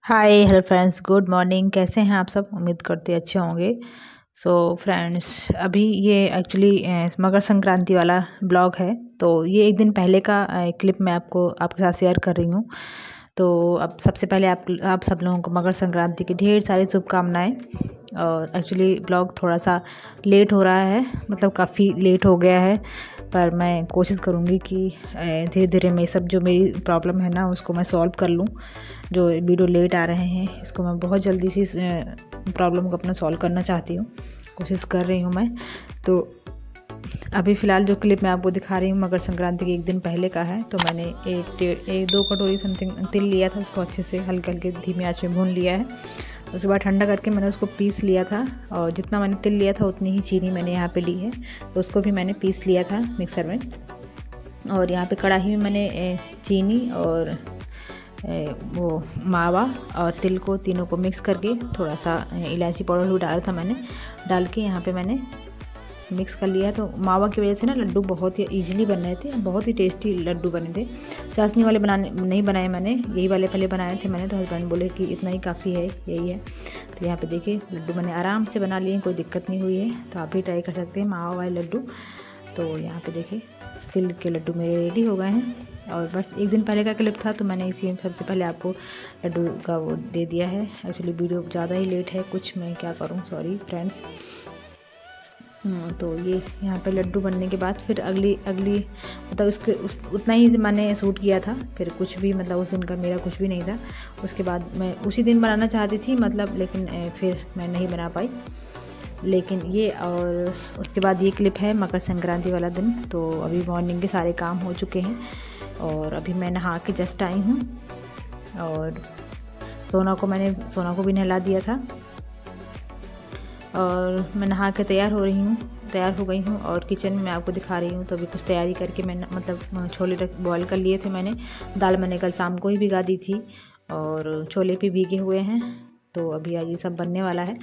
Hi hello friends, good morning. कैसे हैं आप सब? उम्मीद करते अच्छे होंगे। सो फ्रेंड्स, अभी ये एक्चुअली मकर संक्रांति वाला ब्लॉग है। तो ये एक दिन पहले का क्लिप मैं आपके साथ शेयर कर रही हूँ। तो अब सबसे पहले आप सब लोगों को मकर संक्रांति की ढेर सारी शुभकामनाएं। और एक्चुअली ब्लॉग थोड़ा सा लेट हो रहा है, मतलब काफ़ी लेट हो गया है, पर मैं कोशिश करूँगी कि धीरे धीरे मैं सब जो मेरी प्रॉब्लम है ना उसको मैं सॉल्व कर लूँ। जो वीडियो लेट आ रहे हैं इसको मैं बहुत जल्दी से प्रॉब्लम को अपना सॉल्व करना चाहती हूँ, कोशिश कर रही हूँ मैं। तो अभी फ़िलहाल जो क्लिप मैं आपको दिखा रही हूँ मकर संक्रांति के एक दिन पहले का है। तो मैंने एक दो कटोरी समथिंग तिल लिया था, उसको अच्छे से हल्के हल्के धीमी आंच में भून लिया है। उसके बाद ठंडा करके मैंने उसको पीस लिया था, और जितना मैंने तिल लिया था उतनी ही चीनी मैंने यहाँ पे ली है, तो उसको भी मैंने पीस लिया था मिक्सर में। और यहाँ पे कढ़ाई में मैंने चीनी और वो मावा और तिल को तीनों को मिक्स करके थोड़ा सा इलायची पाउडर भी डाला था मैंने, डाल के यहाँ पे मैंने मिक्स कर लिया। तो मावा की वजह से ना लड्डू बहुत ही ईजिली बन रहे थे, बहुत ही टेस्टी लड्डू बने थे। चाशनी वाले नहीं बनाए मैंने, यही वाले पहले बनाए थे मैंने। तो हस्बैंड बोले कि इतना ही काफ़ी है, यही है। तो यहाँ पे देखिए लड्डू मैंने आराम से बना लिए, कोई दिक्कत नहीं हुई है। तो आप भी ट्राई कर सकते हैं मावा वाले लड्डू। तो यहाँ पे देखिए तिल के लड्डू मेरे रेडी हो गए हैं। और बस एक दिन पहले का क्लिप था, तो मैंने इसी में सबसे पहले आपको लड्डू का वो दे दिया है। एक्चुअली वीडियो ज़्यादा ही लेट है, कुछ मैं क्या करूँ, सॉरी फ्रेंड्स। तो ये यहाँ पे लड्डू बनने के बाद फिर अगली मतलब उतना ही मैंने शूट किया था, फिर कुछ भी मतलब उस दिन का मेरा कुछ भी नहीं था। उसके बाद मैं उसी दिन बनाना चाहती थी मतलब, लेकिन फिर मैं नहीं बना पाई। लेकिन ये और उसके बाद ये क्लिप है मकर संक्रांति वाला दिन। तो अभी मॉर्निंग के सारे काम हो चुके हैं और अभी मैं नहा के जस्ट आई हूँ। और सोना को भी नहला दिया था, और मैं नहा के तैयार हो गई हूँ और किचन में आपको दिखा रही हूँ। तो अभी कुछ तैयारी करके मैं मतलब छोले बॉयल कर लिए थे मैंने। दाल मैंने कल शाम को ही भिगा दी थी और छोले भी भीगे हुए हैं। तो अभी ये सब बनने वाला है।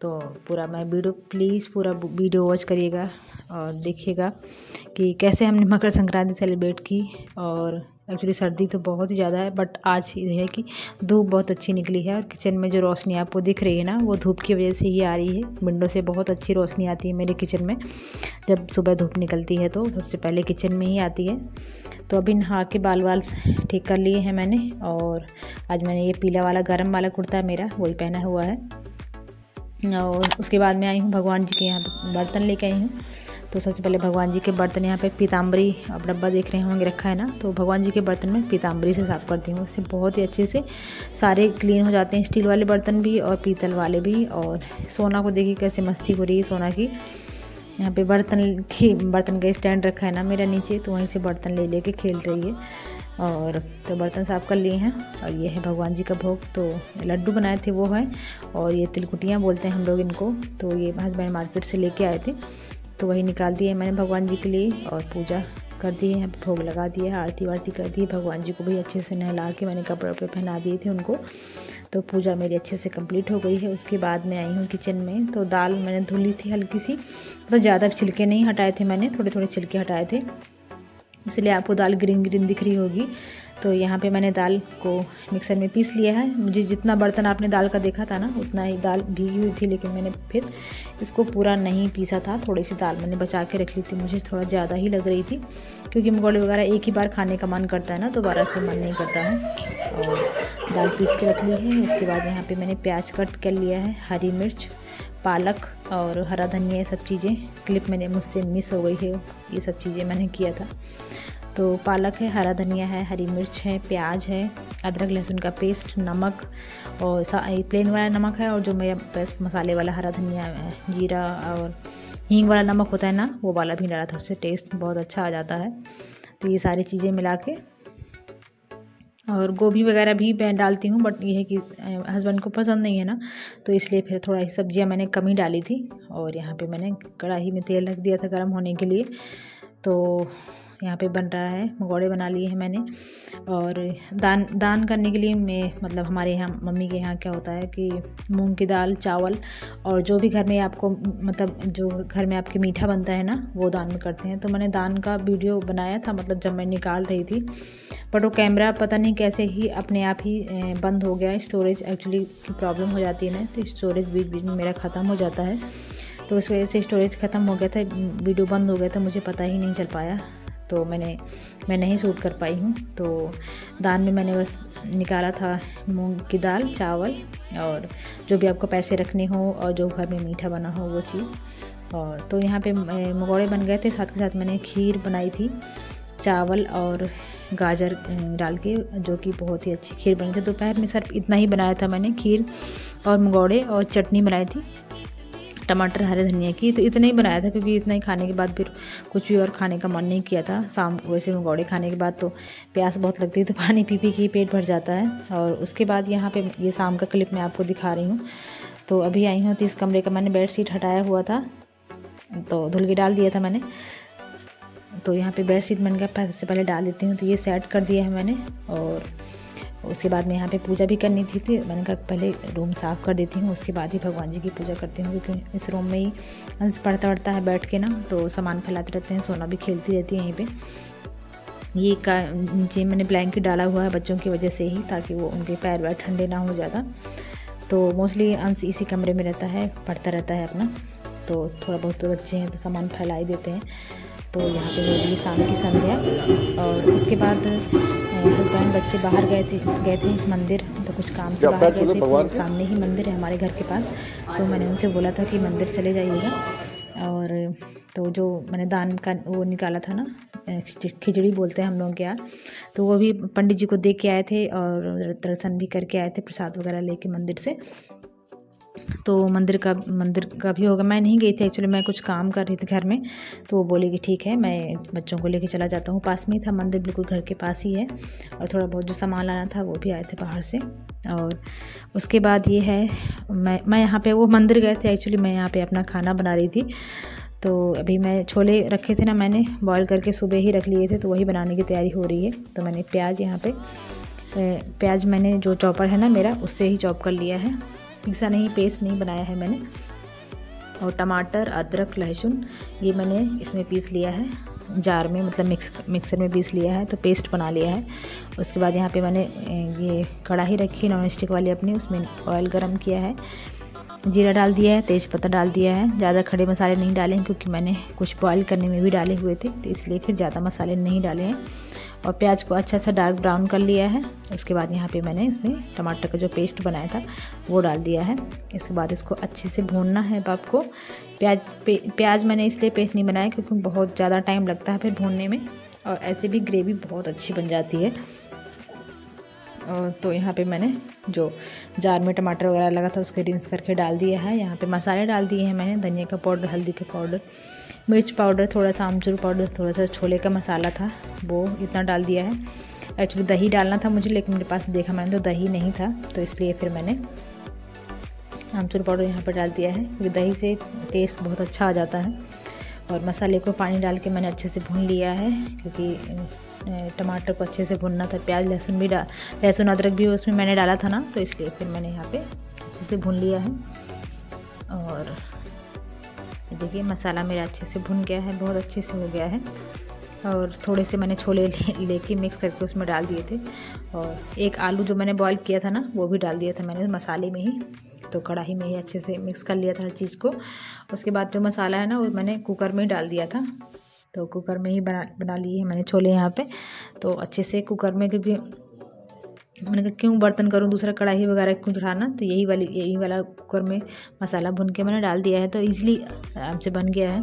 तो पूरा वीडियो वॉच करिएगा और देखिएगा कि कैसे हमने मकर संक्रांति सेलिब्रेट की। और एक्चुअली सर्दी तो बहुत ही ज़्यादा है, बट आज ये है कि धूप बहुत अच्छी निकली है। और किचन में जो रोशनी आपको दिख रही है ना, वो धूप की वजह से ही आ रही है। विंडो से बहुत अच्छी रोशनी आती है मेरे किचन में, जब सुबह धूप निकलती है तो सबसे पहले किचन में ही आती है। तो अभी नहा के बाल ठीक कर लिए हैं मैंने। और आज मैंने ये पीला वाला गर्म वाला कुर्ता मेरा वही पहना हुआ है। और उसके बाद मैं आई हूँ भगवान जी के यहाँ पे बर्तन लेके आई हूँ। तो सबसे पहले भगवान जी के बर्तन यहाँ पे पीताम्बरी, आप डब्बा देख रहे होंगे रखा है ना, तो भगवान जी के बर्तन में पीताम्बरी से साफ़ करती हूँ। उससे बहुत ही अच्छे से सारे क्लीन हो जाते हैं, स्टील वाले बर्तन भी और पीतल वाले भी। और सोना को देखिए कैसे मस्ती हो रही है सोना की। यहाँ पे बर्तन का स्टैंड रखा है ना मेरा नीचे, तो वहीं से बर्तन ले के खेल रही है। और तो बर्तन साफ़ कर लिए हैं। और ये है भगवान जी का भोग। तो लड्डू बनाए थे वो है, और ये तिलकुटियाँ बोलते हैं हम लोग इनको। तो ये हस्बैंड मार्केट से लेके आए थे, तो वही निकाल दिए मैंने भगवान जी के लिए। और पूजा कर दी है, यहाँ पे भोग लगा दिया, आरती वारती कर दी। भगवान जी को भी अच्छे से नहला के मैंने कपड़े वपड़े पहना दिए थे उनको। तो पूजा मेरी अच्छे से कंप्लीट हो गई है। उसके बाद मैं आई हूँ किचन में। तो दाल मैंने धुली थी हल्की सी, तो ज़्यादा छिलके नहीं हटाए थे मैंने, थोड़े थोड़े छिलके हटाए थे, इसलिए आपको दाल ग्रीन ग्रीन दिख रही होगी। तो यहाँ पे मैंने दाल को मिक्सर में पीस लिया है। मुझे जितना बर्तन आपने दाल का देखा था ना, उतना ही दाल भीगी हुई थी, लेकिन मैंने फिर इसको पूरा नहीं पीसा था। थोड़ी सी दाल मैंने बचा के रख ली थी, मुझे थोड़ा ज़्यादा ही लग रही थी, क्योंकि मुगौड़े वगैरह एक ही बार खाने का मन करता है ना, तो दोबारा से मन नहीं करता है। और दाल पीस के रख ली है। उसके बाद यहाँ पर मैंने प्याज कट कर लिया है, हरी मिर्च, पालक और हरा धनिया, ये सब चीज़ें क्लिप मैंने मुझसे मिस हो गई है, ये सब चीज़ें मैंने किया था। तो पालक है, हरा धनिया है, हरी मिर्च है, प्याज है, अदरक लहसुन का पेस्ट, नमक और प्लेन वाला नमक है, और जो मेरा बेस्ट मसाले वाला हरा धनिया, जीरा और हींग वाला नमक होता है ना, वो वाला भी डाला था, उससे टेस्ट बहुत अच्छा आ जाता है। तो ये सारी चीज़ें मिला के, और गोभी वगैरह भी मैं डालती हूँ, बट ये है कि हस्बैंड को पसंद नहीं है ना, तो इसलिए फिर थोड़ा ही सब्जियाँ मैंने कम ही डाली थी। और यहाँ पे मैंने कढ़ाई में तेल रख दिया था गर्म होने के लिए। तो यहाँ पे बन रहा है, मंगोड़े बना लिए हैं मैंने। और दान करने के लिए मैं मतलब हमारे यहाँ मम्मी के यहाँ क्या होता है कि मूंग की दाल, चावल और जो भी घर में आपको मतलब जो घर में आपके मीठा बनता है ना वो दान में करते हैं। तो मैंने दान का वीडियो बनाया था मतलब जब मैं निकाल रही थी, बट वो कैमरा पता नहीं कैसे ही अपने आप ही बंद हो गया। स्टोरेज एक्चुअली की प्रॉब्लम हो जाती है ना, तो स्टोरेज बीच बीच में मेरा ख़त्म हो जाता है, तो उस वजह से स्टोरेज ख़त्म हो गया था, वीडियो बंद हो गया था, मुझे पता ही नहीं चल पाया, तो मैं नहीं शूट कर पाई हूँ। तो दान में मैंने बस निकाला था मूंग की दाल, चावल और जो भी आपको पैसे रखने हो और जो घर में मीठा बना हो वो चीज़। और तो यहाँ पे मंगोड़े बन गए थे, साथ के साथ मैंने खीर बनाई थी चावल और गाजर डाल के, जो कि बहुत ही अच्छी खीर बनी थी। दोपहर में सिर्फ इतना ही बनाया था मैंने, खीर और मंगोड़े और चटनी बनाई थी टमाटर हरे धनिया की, तो इतना ही बनाया था क्योंकि इतना ही खाने के बाद फिर कुछ भी और खाने का मन नहीं किया था। शाम वैसे मंगोड़े खाने के बाद तो प्यास बहुत लगती है, तो पानी पी पी के पेट भर जाता है। और उसके बाद यहाँ पे ये शाम का क्लिप मैं आपको दिखा रही हूँ। तो अभी आई हूँ, तो इस कमरे का मैंने बेडशीट हटाया हुआ था, तो धुल के डाल दिया था मैंने। तो यहाँ पे बेडशीट मैंने कहा सबसे पहले डाल देती हूँ, तो ये सेट कर दिया है मैंने। और उसके बाद में यहाँ पे पूजा भी करनी थी, तो मैंने कहा पहले रूम साफ़ कर देती हूँ, उसके बाद ही भगवान जी की पूजा करती हूँ, क्योंकि इस रूम में ही अंश पढ़ता है बैठ के ना, तो सामान फैलाते रहते हैं, सोना भी खेलती रहती है यहीं पे। ये का नीचे मैंने ब्लैंकेट डाला हुआ है बच्चों की वजह से ही, ताकि वो उनके पैर वैर ठंडे ना हो ज़्यादा। तो मोस्टली अंश इसी कमरे में रहता है, पढ़ता रहता है अपना, तो थोड़ा बहुत तो बच्चे हैं तो सामान फैला ही देते हैं। तो यहाँ पे हो रही शाम की संध्या। और उसके बाद हस्बैंड बच्चे बाहर गए थे मंदिर, तो कुछ काम से बाहर गए थे, तो सामने ही मंदिर है हमारे घर के पास, तो मैंने उनसे बोला था कि मंदिर चले जाइएगा। और तो जो मैंने दान का वो निकाला था ना, खिचड़ी बोलते हैं हम लोग क्या, तो वो भी पंडित जी को दे के आए थे और दर्शन भी करके आए थे, प्रसाद वगैरह लेके मंदिर से। तो मंदिर का भी होगा। मैं नहीं गई थी एक्चुअली, मैं कुछ काम कर रही थी घर में, तो वो बोले कि ठीक है मैं बच्चों को लेके चला जाता हूँ, पास में ही था मंदिर, बिल्कुल घर के पास ही है। और थोड़ा बहुत जो सामान लाना था वो भी आए थे बाहर से। और उसके बाद ये है, मैं यहाँ पे वो मंदिर गए थे एक्चुअली, मैं यहाँ पे अपना खाना बना रही थी। तो अभी मैं छोले रखे थे ना, मैंने बॉयल करके सुबह ही रख लिए थे, तो वही बनाने की तैयारी हो रही है। तो मैंने प्याज मैंने जो चॉपर है ना मेरा, उससे ही चॉप कर लिया है, पिसा नहीं, पेस्ट नहीं बनाया है मैंने। और टमाटर, अदरक, लहसुन ये मैंने इसमें पीस लिया है जार में, मतलब मिक्सर में पीस लिया है, तो पेस्ट बना लिया है। उसके बाद यहाँ पे मैंने ये कढ़ाई रखी नॉन स्टिक वाली अपनी, उसमें ऑयल गरम किया है, जीरा डाल दिया है, तेज़पत्ता डाल दिया है। ज़्यादा खड़े मसाले नहीं डाले हैं क्योंकि मैंने कुछ बॉयल करने में भी डाले हुए थे, तो इसलिए फिर ज़्यादा मसाले नहीं डाले हैं। और प्याज को अच्छा सा डार्क ब्राउन कर लिया है। उसके बाद यहाँ पे मैंने इसमें टमाटर का जो पेस्ट बनाया था वो डाल दिया है। इसके बाद इसको अच्छे से भूनना है आपको। प्याज मैंने इसलिए पेस्ट नहीं बनाया क्योंकि बहुत ज़्यादा टाइम लगता है फिर भूनने में, और ऐसे भी ग्रेवी बहुत अच्छी बन जाती है। और तो यहाँ पे मैंने जो जार में टमाटर वगैरह लगा था उसको रिंस करके डाल दिया है। यहाँ पे मसाले डाल दिए हैं मैंने, धनिया का पाउडर, हल्दी का पाउडर, मिर्च पाउडर, थोड़ा सा आमचूर पाउडर, थोड़ा सा छोले का मसाला था वो इतना डाल दिया है। एक्चुअली दही डालना था मुझे, लेकिन मेरे पास देखा मैंने तो दही नहीं था, तो इसलिए फिर मैंने आमचूर पाउडर यहाँ पर डाल दिया है, क्योंकि दही से टेस्ट बहुत अच्छा आ जाता है। और मसाले को पानी डाल के मैंने अच्छे से भून लिया है, क्योंकि टमाटर को अच्छे से भूनना था। प्याज लहसुन अदरक भी उसमें मैंने डाला था ना, तो इसलिए फिर मैंने यहाँ पे अच्छे से भून लिया है। और देखिए मसाला मेरा अच्छे से भुन गया है, बहुत अच्छे से हो गया है। और थोड़े से मैंने छोले लेके मिक्स करके उसमें डाल दिए थे, और एक आलू जो मैंने बॉईल किया था ना वो भी डाल दिया था मैंने मसाले में ही, तो कढ़ाई में ही अच्छे से मिक्स कर लिया था हर चीज़ को। उसके बाद जो मसाला है ना वो मैंने कुकर में डाल दिया था, तो कुकर में ही बना लिए हैं मैंने छोले यहाँ पे। तो अच्छे से कुकर में, क्योंकि मैंने कहा क्यों बर्तन करूँ दूसरा कढ़ाई वगैरह क्यों चढ़ाना, तो यही वाला कुकर में मसाला भून के मैंने डाल दिया है, तो ईज़िली आराम से बन गया है।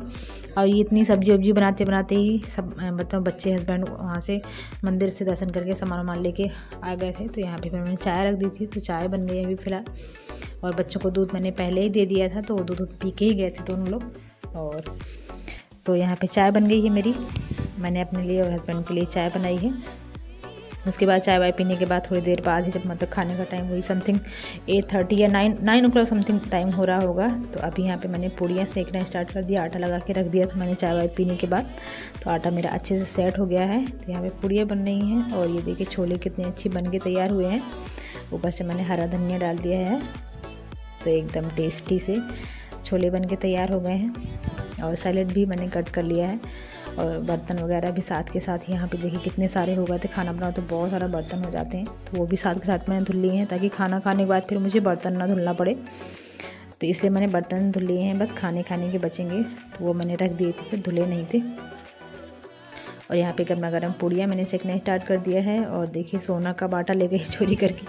और ये इतनी सब्जी वब्जी बनाते ही सब बच्चे हस्बैंड वहाँ से मंदिर से दर्शन करके सामान लेके आ गए थे, तो यहाँ पे मैंने चाय रख दी थी, तो चाय बन गई अभी फ़िलहाल। और बच्चों को दूध मैंने पहले ही दे दिया था, तो वो दूध पी के ही गए थे दोनों लोग। और तो यहाँ पे चाय बन गई है मेरी, मैंने अपने लिए और हस्बैंड के लिए चाय बनाई है। उसके बाद चाय वाय पीने के बाद थोड़ी देर बाद ही, जब मतलब खाने का टाइम वही समथिंग 8:30 या 9 o'clock समथिंग टाइम हो रहा होगा, तो अभी यहाँ पे मैंने पूड़ियाँ सेकना स्टार्ट कर दिया। आटा लगा के रख दिया था मैंने चाय वाय पीने के बाद, तो आटा मेरा अच्छे से सेट हो गया है। तो यहाँ पे पूड़ियाँ बन रही हैं और ये देखिए छोले कितने अच्छी बन के तैयार हुए हैं। ऊपर से मैंने हरा धनिया डाल दिया है, तो एकदम टेस्टी से छोले बन के तैयार हो गए हैं। और सैलेड भी मैंने कट कर लिया है और बर्तन वगैरह भी साथ के साथ यहाँ पे देखिए कितने सारे हो गए थे। खाना बनाओ तो बहुत सारा बर्तन हो जाते हैं, तो वो भी साथ के साथ मैंने धुल लिए हैं ताकि खाना खाने के बाद फिर मुझे बर्तन ना धुलना पड़े, तो इसलिए मैंने बर्तन धुल लिए हैं। बस खाने के बचेंगे तो वो मैंने रख दिए थे, फिर धुले नहीं थे। और यहाँ पे गर्मा गर्म पूड़ियाँ मैंने सेकना स्टार्ट कर दिया है। और देखिए सोना का बाटा ले गई चोरी करके,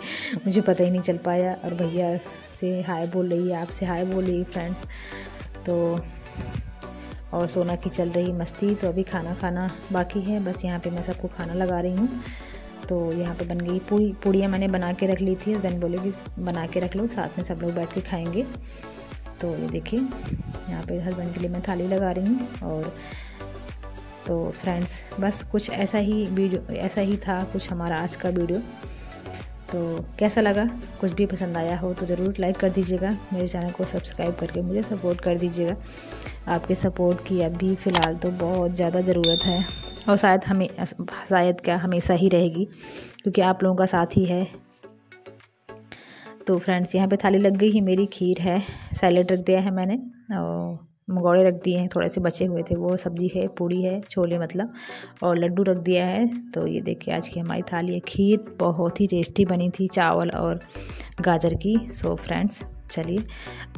मुझे पता ही नहीं चल पाया। और भैया से हाय बोल रही है, आपसे हाय बोल रही है फ्रेंड्स। तो और सोना की चल रही मस्ती। तो अभी खाना बाकी है, बस यहाँ पे मैं सबको खाना लगा रही हूँ। तो यहाँ पे बन गई पूड़ियाँ मैंने बना के रख ली थी। हस्बैंड बोले कि बना के रख लो, साथ में सब लोग बैठ के खाएँगे। तो ये देखिए यहाँ पे हस्बैंड के लिए मैं थाली लगा रही हूँ। और तो फ्रेंड्स बस कुछ ऐसा ही था कुछ हमारा आज का वीडियो। तो कैसा लगा, कुछ भी पसंद आया हो तो ज़रूर लाइक कर दीजिएगा, मेरे चैनल को सब्सक्राइब करके मुझे सपोर्ट कर दीजिएगा। आपके सपोर्ट की अभी फ़िलहाल तो बहुत ज़्यादा ज़रूरत है, और शायद क्या हमेशा ही रहेगी, क्योंकि आप लोगों का साथ ही है। तो फ्रेंड्स यहाँ पे थाली लग गई है मेरी, खीर है, सैलेड रख दिया है मैंने, और मंगोड़े रख दिए हैं, थोड़े से बचे हुए थे, वो सब्ज़ी है, पूड़ी है, छोले मतलब, और लड्डू रख दिया है। तो ये देखिए आज की हमारी थाली है। खीर बहुत ही टेस्टी बनी थी, चावल और गाजर की। सो फ्रेंड्स चलिए,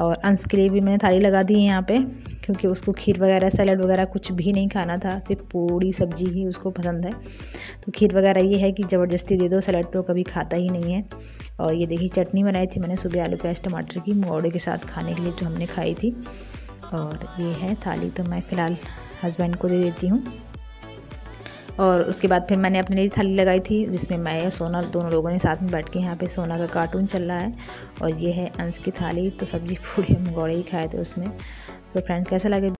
और अंश के लिए भी मैंने थाली लगा दी है यहाँ पे, क्योंकि उसको खीर वगैरह सैलेड वगैरह कुछ भी नहीं खाना था, सिर्फ पूड़ी सब्जी ही उसको पसंद है। तो खीर वगैरह ये है कि ज़बरदस्ती दे दो, सैलेड तो कभी खाता ही नहीं है। और ये देखिए चटनी बनाई थी मैंने सुबह, आलू प्याज टमाटर की, मंगोड़े के साथ खाने के लिए जो हमने खाई थी। और ये है थाली, तो मैं फ़िलहाल हस्बैंड को दे देती हूँ। और उसके बाद फिर मैंने अपने लिए थाली लगाई थी, जिसमें मैं और सोना दोनों लोगों ने साथ में बैठ के, यहाँ पे सोना का कार्टून चल रहा है। और ये है अंश की थाली, तो सब्जी पूड़ी मंगोड़े ही खाए थे उसने। तो फ्रेंड्स कैसा लगे